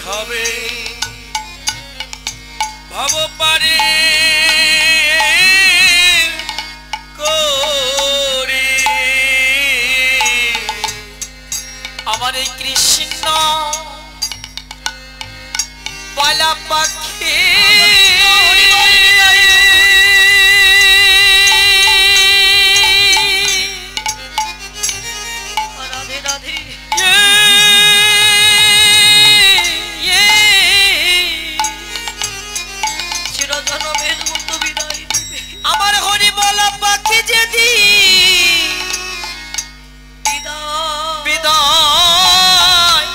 হবে ভব পারে করে আমার এই কৃষ্ণ পালা পাখি রাধে রাধে চিরজনমের মতো বিদায় দিবে আমার হরি বলা পাখি যদি বিদায়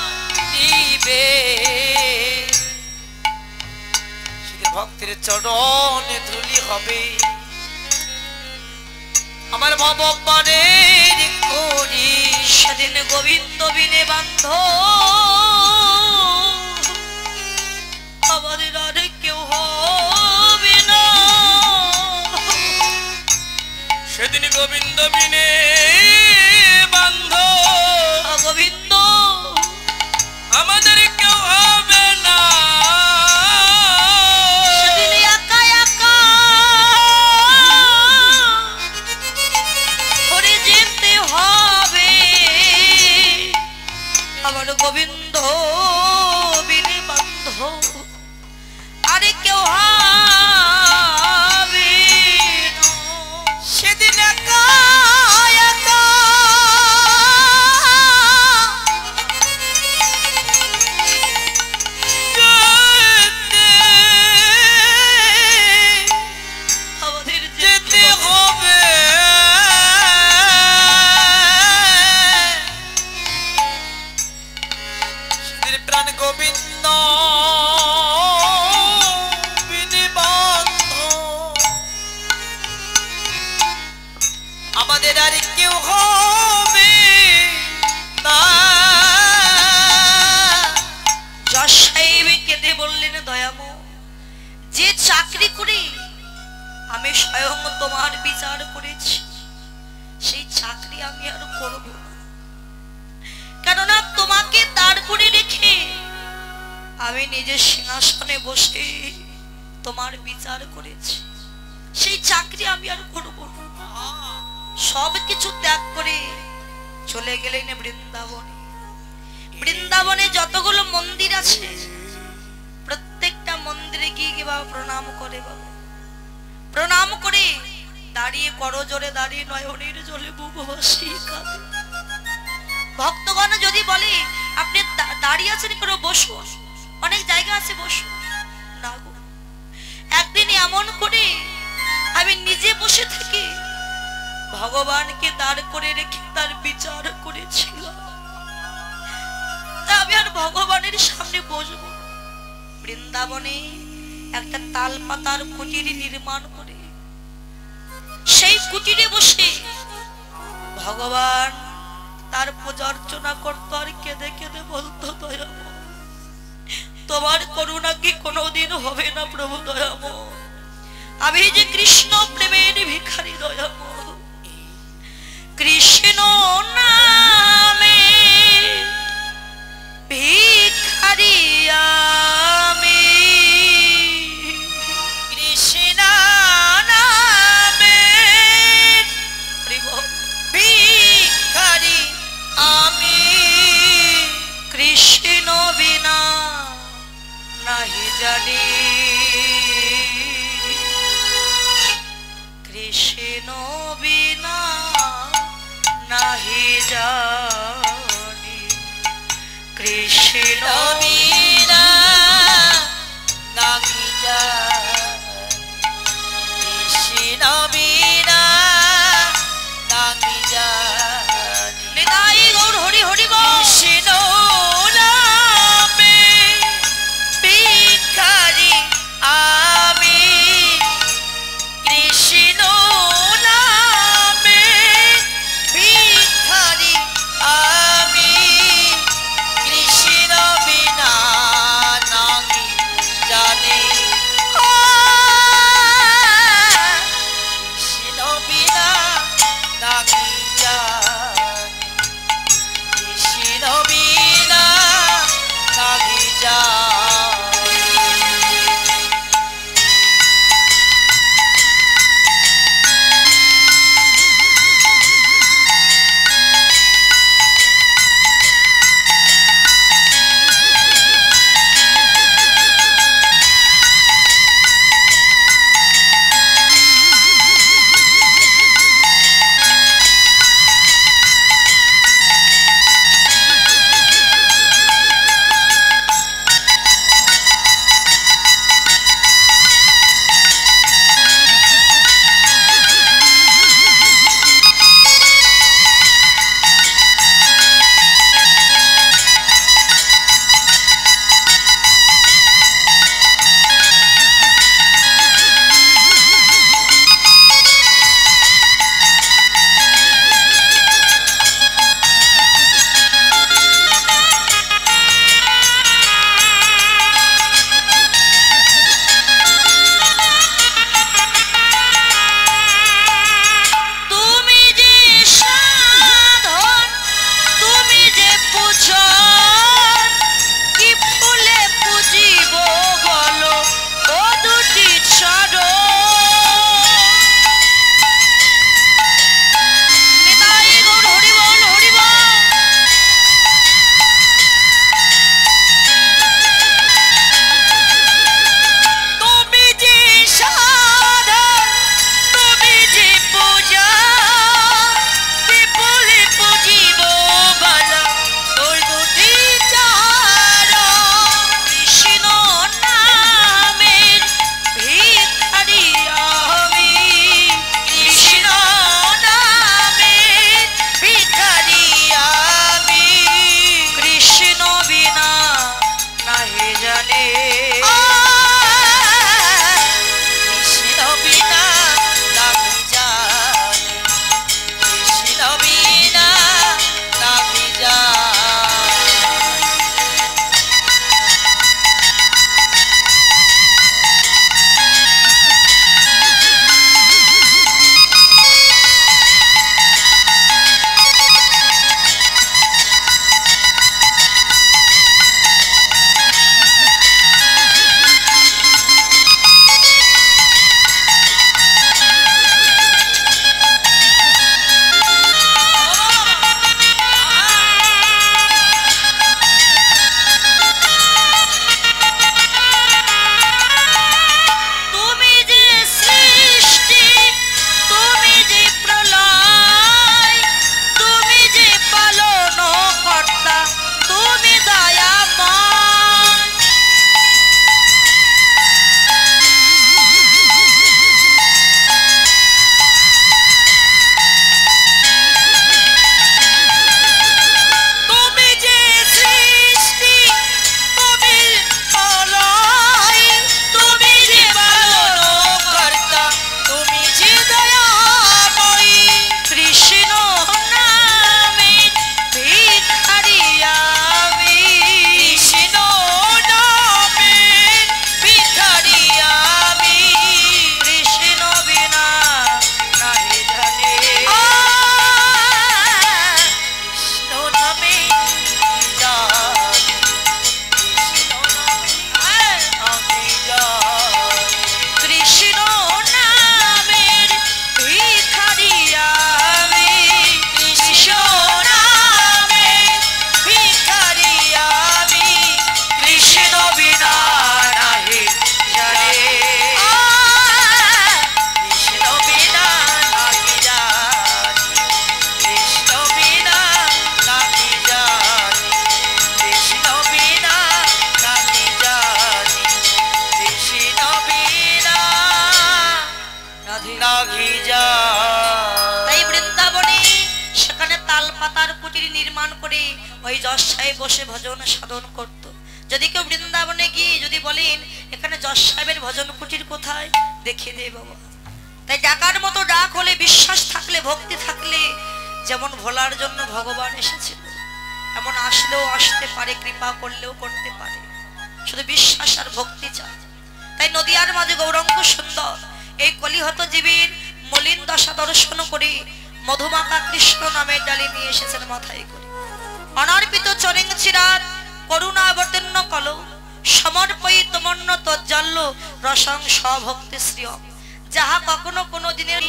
দিবে সেদিন ভক্তের চরণে ধুলি হবে আমার ভব পারের করি সেদিন গোবিন্দ বিনে বান্ধ আমাদের আর কেউ হবে না সেদিন গোবিন্দ বিনে বান্ধ গোবিন্দ আমাদের কেউ হবে না সেদিন একা একা করে যেতে হবে আমার গোবিন্দ বিনে বান্ধ আরে কেউ হবে না সেদিন একা একা আমাদের যেতে হবে সেদিন প্রাণ গোবিন্দ বিনিবন্ধ আমাদের আর কেউ হবে না যশ সাহেব কেঁদে বললেন দয়াময় যে চাকরি করে আমি স্বয়ং তোমার বিচার করেছি সেই চাকরি আমি আর করব না কেননা তোমাকে দাঁড় করে রেখে আমি নিজের সিংহাসনে বসে তোমার বিচার করেছি সেই চাকরি আমি আর করব না সব কিছু ত্যাগ করে চলে গেলেন বৃন্দাবনে বৃন্দাবনে যতগুলো মন্দির আছে প্রত্যেকটা মন্দিরে গিয়ে বাবা প্রণাম করে বাবা প্রণাম করে দাঁড়িয়ে করজোরে দাঁড়িয়ে নয়নের জলে বুক ভাসিয়ে কাঁদে ভক্তগণ যদি বলে আপনি দাঁড়িয়ে আছেন কেন বসো অনেক জায়গা আছে বসো না গো একদিন এমন করে আমি নিজে বসে থেকে ভগবানকে দাঁড় করে রেখে তার বিচার করেছিল তা আমি আর ভগবানের সামনে বসবো বৃন্দাবনে একটা তাল পাতার কুটির নির্মাণ করে সেই কুটিরে বসে ভগবান তার পূজা অর্চনা করতো আর কেঁদে কেঁদে বলতো দয়াময় তোমার করুণা কি কোনোদিন হবে না প্রভু দয়াময় আমি যে কৃষ্ণ প্রেমের ভিখারি দয়াময় কৃষ্ণ নামে ভিখারি আমি কৃষ্ণ নামে ভিখারি আমি কৃষ্ণ বিনা নাহি জানি কৃষ্ণ বিনা নাহি জানি কৃষ্ণ বিনা নাহি জানি কৃষ্ণ বিনা নাহি জানি নিতাই গৌর হরি হরি বল কৃষ্ণ নামে ভিখারি আমি কৃষ্ণ নামে ভিখারি আমি কৃষ্ণ বিনা ওই যশ সাহেব বসে ভজন সাধন করত। যদি কেউ বৃন্দাবনে গিয়ে যদি বলেন এখানে যশ সাহেবের ভজন কুটির কোথায়, দেখিয়ে দেয় বাবা। তাই ডাকার মতো ডাক হলে, বিশ্বাস থাকলে, ভক্তি থাকলে, যেমন ভোলার জন্য ভগবান এসেছিল এমন আসলেও আসতে পারে, কৃপা করলেও করতে পারে, শুধু বিশ্বাস আর ভক্তি চায়। তাই নদিয়ার মাঝে গৌরাঙ্গ সুন্দর এই কলিহত জীবীর মলিন দশা দর্শন করে মধুমাখা কৃষ্ণ নামের ডালি নিয়ে এসেছেন মাথায় করে। অনার্পিত চরেং চিরাত করুণা অবতীর্ণ কল সমর্পয়ী তমন্ন তজ্জাল্য রসং স্বভক্তি শ্রিয়ম, যাহা কখনো কোনো দিনের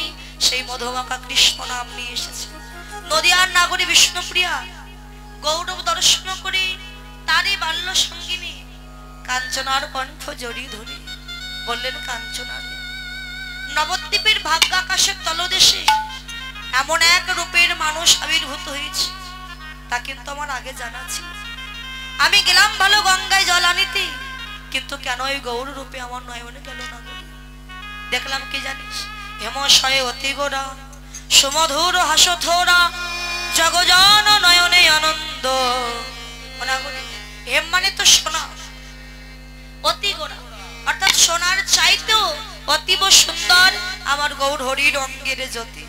সেই মধুমাখা কৃষ্ণ নাম নিয়ে এসেছে। নদিয়ার নাগরী বিষ্ণুপ্রিয়া গৌরব দর্শন করে তারই বাল্য সঙ্গিনী কাঞ্চনার কণ্ঠ জড়ি ধরে বললেন, কাঞ্চনার নবদ্বীপের ভাগ্যাকাশের তলদেশে এমন এক রূপের মানুষ আবির্ভূত হয়েছে, তা কিন্তু আমার আগে জানা ছিল। আমি গেলাম ভালো গঙ্গায় জল আনিতে, কিন্তু কেন এই গৌর রূপে আমার নয়নে গেল না? দেখলাম কি জানিস, হেমশয়ে অতি গোরা সুমধুর হাসথোরা জগজন নয়নে আনন্দ। হেম মানে তো সোনা, অতি গোরা অর্থাৎ সোনার চাইতেও অতীব সুন্দর আমার গৌর হরির অঙ্গের জ্যোতি,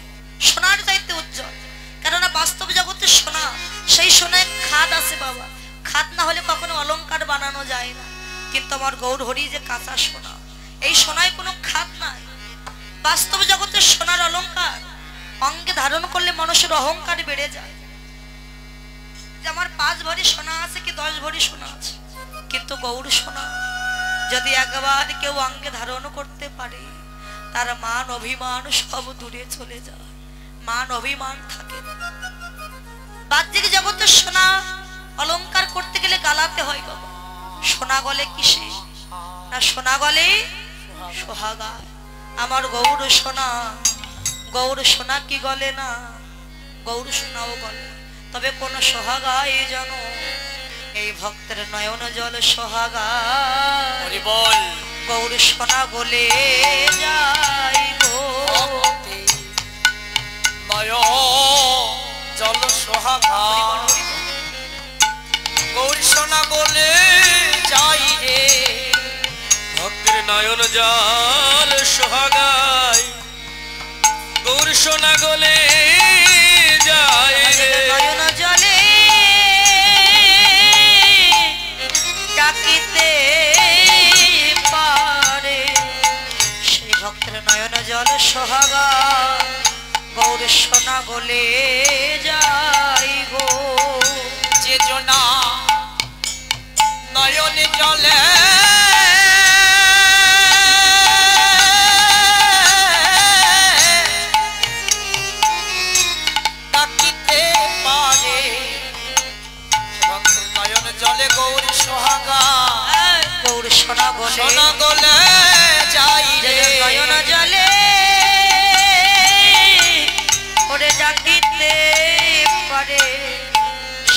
সোনার চাইতে উজ্জ্বল। কেননা বাস্তব জগতে সোনা, সেই সোনায় খাদ আছে বাবা, খাদ না হলে কখনো অলংকার বানানো যায় না। কিন্তু আমার গৌর হরি যে কাঁচা সোনা, এই সোনায় কোনো খাদ নাই। বাস্তব জগতে সোনার অলংকার অঙ্গে ধারণ করলে মানুষের অহংকার বেড়ে যায়, যে আমার 5 ভরি সোনা আছে কি 10 ভরি সোনা আছে, কিন্তু গৌর সোনা যদি একবার কেউ অঙ্গে ধারণ করতে পারে তার মান অভিমান সব দূরে চলে যায়, মান অভিমান থাকে না। বাহ্যিক জগতে সোনা অলংকার করতে গেলে গালাতে হয় বাবা, সোনা গলে কিসে না, সোনা গলে সোহাগা। আমার গৌর সোনা, গৌর সোনা কি গলে না, গৌর সোনাও গলে, তবে কোন সোহাগায় জানো এই ভক্তের নয়ন জল সোহাগা গৌর সোনা গলে যাই গো, জল সোহাগা গৌর সোনা গলে যাই রে, ভক্তের নয়ন জল সোহাগায় গৌর সোনা গলে যাই রে। নয়ন জলে ডাকিতে পারে সেই ভক্তের নয়ন জল সোহাগা গৌর সোনা গলে যাই গো। যে জনা নয়ন জলে ডাকিতে পারে, নয়ন জলে গৌর সোহাগা গৌর সোনা গলে সোনা গলে যাই রে। নয়ন জলে ওরে ডাকিতে পারে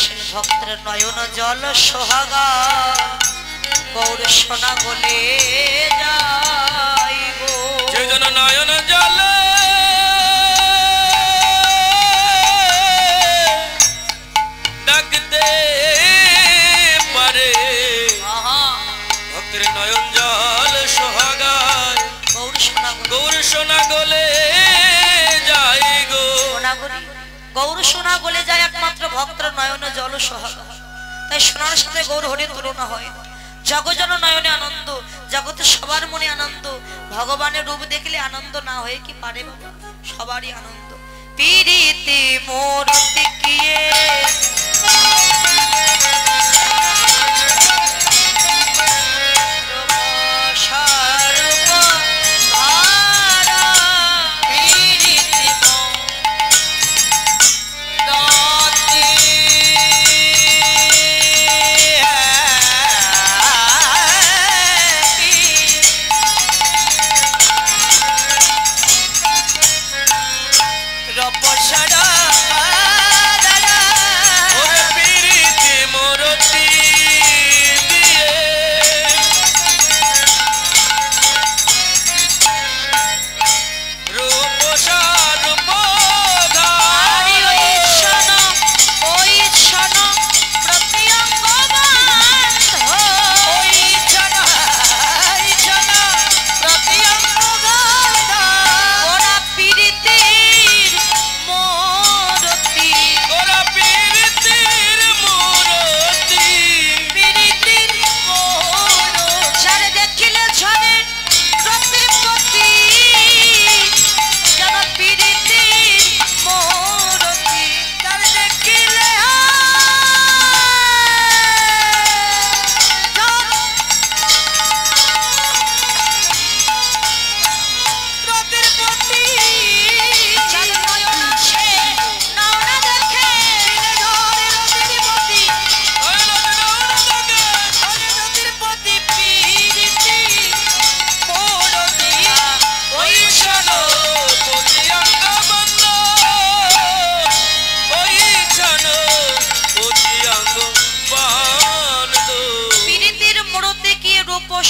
সে ভক্তের নয়ন জল সোহাগা গৌর সোনা গলে যাই গো। যে জন নয়ন জল ডাকতে পারে, ভক্তের নয়ন জল সোহাগায় গৌর সোনা গৌর সোনা গলে যাই গো। গৌর সোনা গলে যায় একমাত্র ভক্তের নয়ন জল সোহাগা। তাই সোনার সাথে গৌর হরির তুলনা হয় না। জগজন নয়নে আনন্দ, জগতে সবার মনে আনন্দ। ভগবানের রূপ দেখলে আনন্দ না হয়ে কি পারে বাবা, সবারই আনন্দ। পিরিতি মূর্তি কিয়ে ওরে পীরি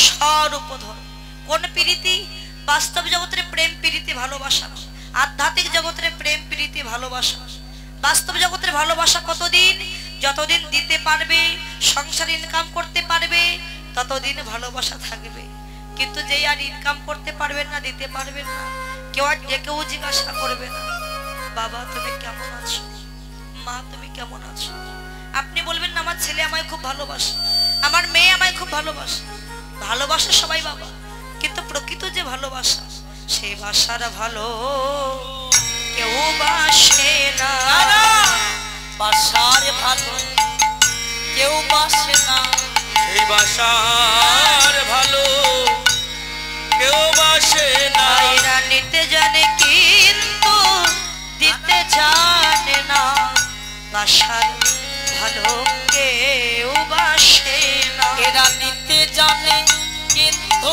স্বরূপ ধর। কোন প্রীতি? বাস্তব জগতের প্রেম প্রীতি ভালোবাসা, আধ্যাত্মিক জগতের প্রেম প্রীতি ভালোবাসা। বাস্তব জগতের ভালোবাসা কতদিন? যতদিন দিতে পারবে, সংসার ইনকাম করতে পারবে, ততদিন ভালোবাসা থাকবে। কিন্তু যেই আর ইনকাম করতে পারবেন না, দিতে পারবেন না, কেউ আর কেউ জিজ্ঞাসা করবে না বাবা তুমি কেমন আছো, মা তুমি কেমন আছো। আপনি বলবেন না আমার ছেলে আমায় খুব ভালোবাসে, আমার মেয়ে আমায় খুব ভালোবাসে। ভালোবাসে সবাই বাবা, কিন্তু প্রকৃত যে ভালোবাসা, সেই বাসার ভালো কেউ বাসে না। বাসার ভালো কেউ বাসে না, এই বাসার ভালো কেউ বাসে না। ভাইরা নিতে জানে কিন্তু দিতে জানে না, বাসার ভালো কেউ বাসে না। এরা নিতে জানে কিন্তু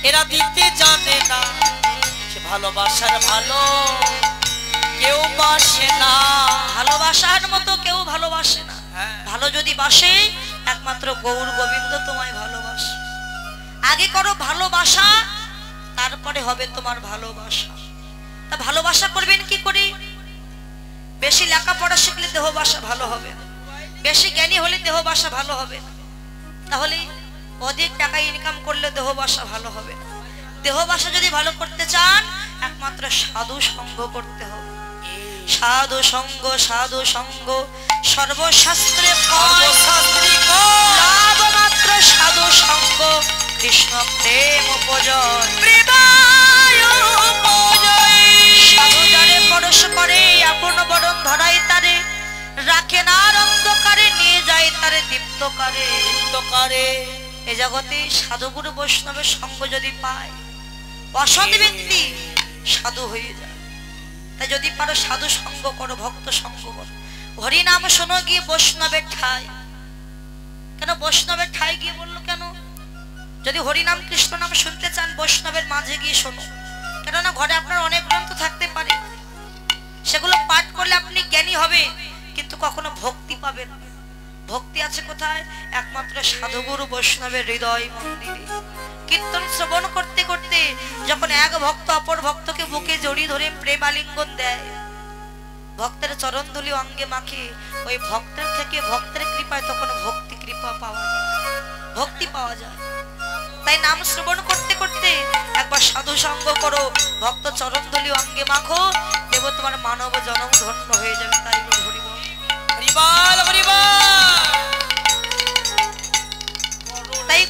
এরা দিতে জানে না, সে ভালোবাসার ভালো কেউ বাসে না। ভালোবাসার মতো কেউ ভালোবাসে না। হ্যাঁ। ভালো যদি বাসে একমাত্র গৌর গোবিন্দ তোমায় ভালোবাসে। আগে করো ভালোবাসা, তারপরে হবে তোমার ভালোবাসা। তা ভালোবাসা করবেন কি করে? বেশি লেখাপড়া শিখলে দেহবাসা ভালো হবে না, বেশি জ্ঞানী হলে দেহবাসা ভালো হবে না, তাহলে অধিক টাকা ইনকাম করলে দেহবাসা ভালো হবে না। দেহবাসা যদি ভালো করতে চান একমাত্র সাধু সঙ্গ করতে হবে। সাধু সঙ্গ, সাধু সঙ্গ সর্বশাস্ত্রে লাভ মাত্র সাধু সঙ্গ, কৃষ্ণ প্রেম উপজয়। সাধু যারে পরশ করে আপন বরণ ধরাই তারে, রাখে না অন্ধকারে নিয়ে যায় তারে দীপ্তকারে। দীপ্তকারে এ জগতে সাধুগুরু বৈষ্ণবের সঙ্গ যদি পায়, অসৎ ব্যক্তি সাধু হয়ে যায়। তাই যদি পারো সাধু সঙ্গ করো, ভক্ত সঙ্গ করো। হরিনাম শোনো গিয়ে বৈষ্ণবের ঠাই। কেন বৈষ্ণবের ঠাই গিয়ে বললো কেন? যদি হরিনাম কৃষ্ণ নাম শুনতে চান বৈষ্ণবের মাঝে গিয়ে শোনো। কেননা ঘরে আপনার অনেক গ্রন্থ থাকতে পারে, সেগুলো পাঠ করলে আপনি জ্ঞানী হবে, কিন্তু কখনো ভক্তি পাবেন না। ভক্তি আছে কোথায়? একমাত্র সাধুগুরু বৈষ্ণবের হৃদয় মন্দিরে। কীর্তন শ্রবণ করতে করতে যখন এক ভক্ত অপর ভক্তকে বুকে জড়িয়ে ধরে প্রেম আলিঙ্গন দেয়, ভক্তের চরণ ধুলি অঙ্গে মাখে, ওই ভক্তের থেকে ভক্তের কৃপায় তখন ভক্তি কৃপা পাওয়া যায়, ভক্তি পাওয়া যায়। তাই নাম শ্রবণ করতে করতে একবার সাধু সঙ্গ করো, ভক্ত চরণ ধুলি অঙ্গে মাখো, দেব তোমার মানব জনম ধন্য হয়ে যাবে। তাই হরিবল হরিবল হরিবল। তাই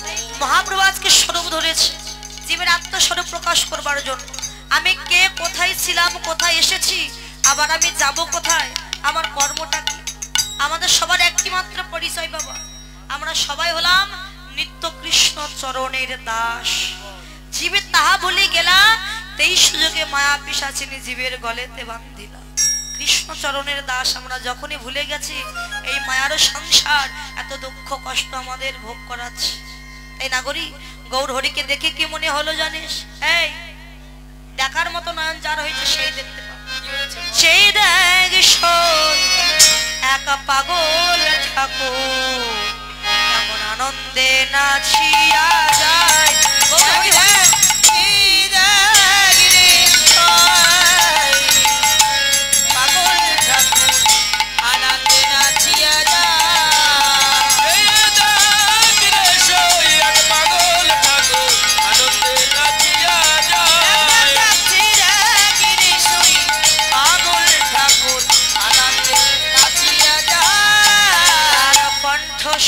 মহাপ্রভু আজকে স্বরূপ ধরেছে জীবের আত্মস্বরূপ প্রকাশ করবার জন্য। আমি কে, কোথায় ছিলাম, কোথায় এসেছি, আবার আমি যাব কোথায়, আমার কর্মটা কি। আমাদের সবার একটি মাত্র পরিচয় বাবা, আমরা সবাই হলাম নিত্য কৃষ্ণ চরণের দাস। জীবে তাহা ভুলে গেলা, তেই সুযোগে মায়া পিশাচিনী জীবের গলেতে বান্ধিলা। কৃষ্ণ চরণের দাস আমরা যখনই ভুলে গেছি, এই মায়ার সংসার এত দুঃখ কষ্ট আমাদের ভোগ করাচ্ছে। এই নাগরী গৌর হরিকে দেখে কি মনে হলো জানিস? এই দেখার মতো নয়ন যার হয়েছে সেই দেখতে পাবে, সেই দেখ একা পাগল ঠাকুর এমন আনন্দে নাচিয়া যায়।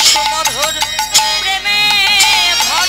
সুমধুর প্রেমে ভর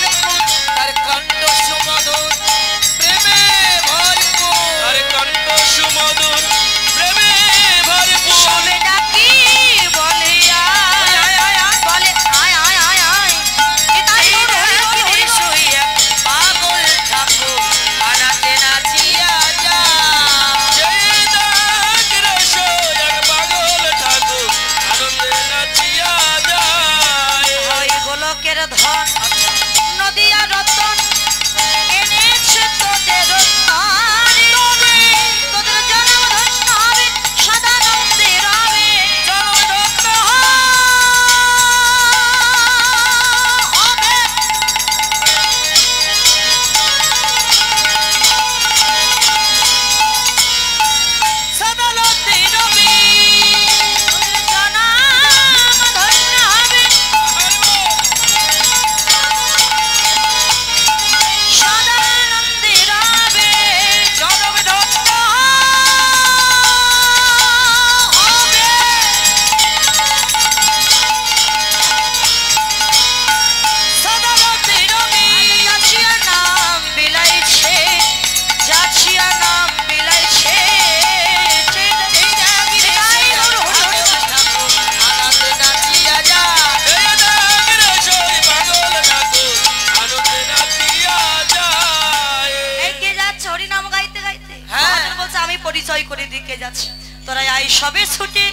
যাচ্ছে তোরা আই সবে ছুটে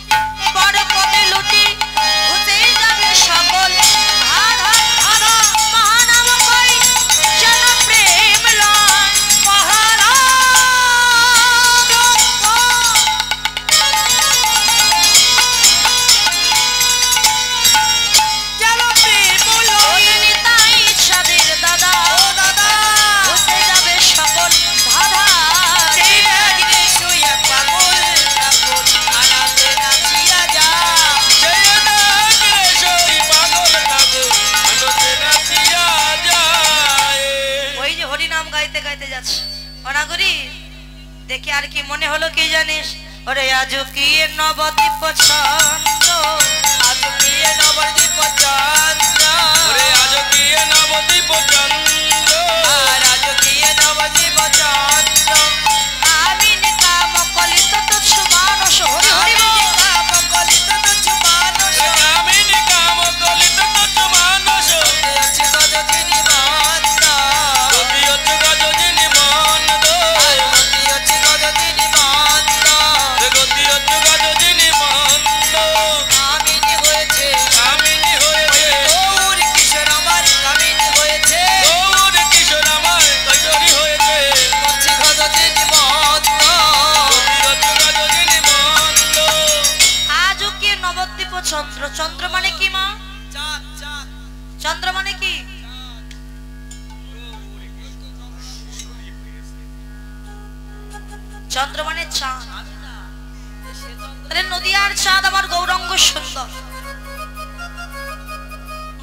বড় পদে লুটি ঘুচে যাবে সকল আধা আধা মহানাম কই যেন প্রেম লয় মহারাজ যেন প্রেম লয় নিতাই সাদের দাদা ও দাদা ঘুচে যাবে সকল ধাঁধা দেখি আর কি মনে হলো কি জানিস ওরে আজ কি নবদ্বীপ ছন্দ আজ কি নবদ্বীপ চন্দ্র ওরে আজ কি নবদ্বীপ চন্দ্র আর আজ কি নবদ্বীপ চন্দ্র আমি কাম কলিত তুচ্ছ মানস হরি হরি বল কাম কলিত তুচ্ছ মানস কামিনী কাম কলিত তুচ্ছ মানস আছে গজজিনি মন্দ গতি হচ্ছে গজজিনি মন্দ গতি আছে গজজিনি মন্দ গতি হচ্ছে গজজিনি মন্দ কামিনী হয়েছে কামিনী হয়েছে গৌর কিশোর আমার কামিনী হয়েছে গৌর কিশোর আমার কৈশোরী হয়েছে আছে গজজিনি মন্দ গতি হচ্ছে গজজিনি মন্দ আজ কি নবদ্বীপ চন্দ্র চন্দ্র মানে কি মা চাঁদ চাঁদ চন্দ্র মানে কি চন্দ্র মানে চাঁদ তাহলে নদিয়ার চাঁদ আমার গৌরাঙ্গ সুন্দর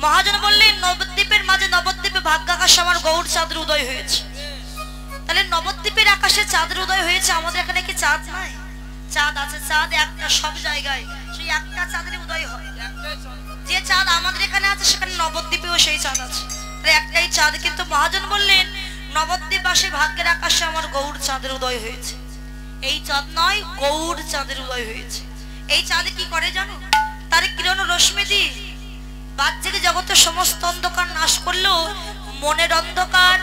মহাজন বললেন নবদ্বীপের মাঝে নবদ্বীপে ভাগ্যাকাশ আমার গৌর চাঁদের উদয় হয়েছে তাহলে নবদ্বীপের আকাশে চাঁদের উদয় হয়েছে আমাদের এখানে কি চাঁদ নাই চাঁদ আছে চাঁদ একটা সব জায়গায় সেই একটা চাঁদের উদয় হয় যে চাঁদ আমাদের এখানে আছে সেখানে নবদ্বীপেও সেই চাঁদ আছে তাহলে একটাই চাঁদ কিন্তু মহাজন বললেন নবদ্বীপ বাসে ভাগ্যের আকাশে আমার গৌর চাঁদের উদয় হয়েছে এই চাঁদ নয় গৌর চাঁদের উদয় হয়েছে এই চাঁদে কি করে জানো তার কিরণ রশ্মি দিয়ে বাহ্যিক জগতের সমস্ত অন্ধকার নাশ করলেও মনের অন্ধকার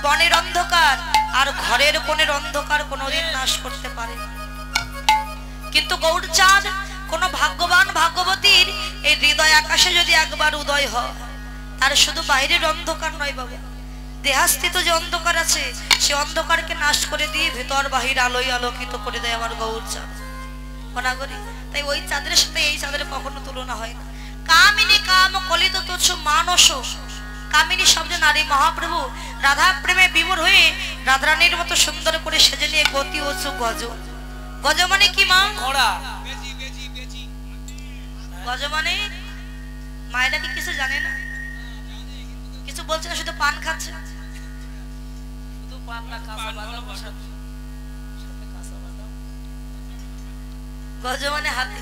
বনের অন্ধকার আর ঘরের কোণের অন্ধকার কোনোদিন নাশ করতে পারে না কিন্তু গৌর চাঁদ কোন ভাগ্যবান ভাগ্যবতীর এই হৃদয় আকাশে যদি একবার উদয় হয় তার শুধু বাইরের অন্ধকার নয় বাবা দেহাস্থিত যে অন্ধকার আছে সে অন্ধকারকে নাশ করে দিয়ে ভেতর বাহির আলোয় আলোকিত করে দেয় আমার গৌর চাঁদ মনাগরি তাই ওই চাঁদের সাথে এই চাঁদের কখনো তুলনা হয় না কামিনী কাম কলিত তুচ্ছ মানস কামিনী শব্দ নারী মহাপ্রভু রাধা প্রেমে বিমূঢ় হয়ে রাধারানীর মতো সুন্দর করে সেজে নিয়ে গতি ও গজ গজ মানে কি মা ঘোড়া গজ মানে মায়েরা কি কিছু জানে না কিছু বলছে না শুধু পান খাচ্ছে শুধু পান না কাঁচা বাদাম সাথে কাঁচা বাদাম গজ মানে হাতি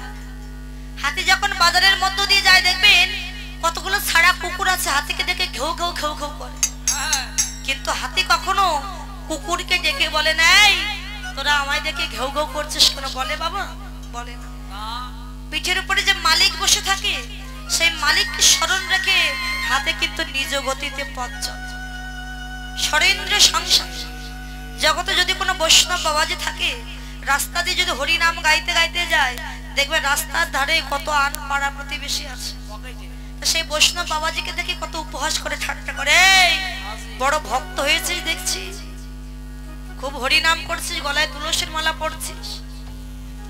হাতি যখন বাজারের মধ্য দিয়ে যায় দেখবেন কতগুলো ছাড়া কুকুর আছে হাতিকে দেখে ঘেউ ঘেউ ঘেউ ঘেউ করে কিন্তু হাতি কখনো কুকুরকে ডেকে বলে নাই তোরা আমায় দেখে ঘেউ ঘেউ করছিস কেন বলে বাবা বলে না পিঠের উপরে যে মালিক বসে থাকে সেই মালিককে স্মরণ রেখে হাতে কিন্তু নিজ গতিতে পথ চলে সরেন্দ্র সংসার জগতে যদি কোনো বৈষ্ণব বাবাজি থাকে রাস্তা দিয়ে যদি হরি নাম গাইতে গাইতে যায় দেখবে রাস্তার ধারে কত আন পাড়া প্রতিবেশী আছে সেই বৈষ্ণব বাবাজিকে দেখে কত উপহাস করে ঠাট্টা করে বড় ভক্ত হয়েছিস দেখছি খুব হরি নাম করছিস গলায় তুলসীর মালা পড়ছিস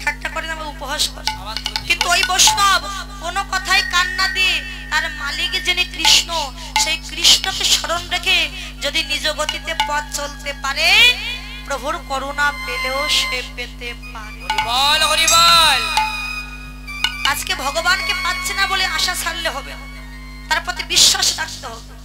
ঠাট্টা করে না উপহাস করে কিন্তু ওই বৈষ্ণব কোনো কথাই কান না দিয়ে তার মালিক যিনি কৃষ্ণ সেই কৃষ্ণকে স্মরণ রেখে যদি নিজ গতিতে পথ চলতে পারে প্রভুর করুণা পেলেও সে পেতে পারে বল হরি বল আজকে ভগবানকে পাচ্ছে না বলে আশা ছাড়লে হবে না তার প্রতি বিশ্বাস রাখতে হবে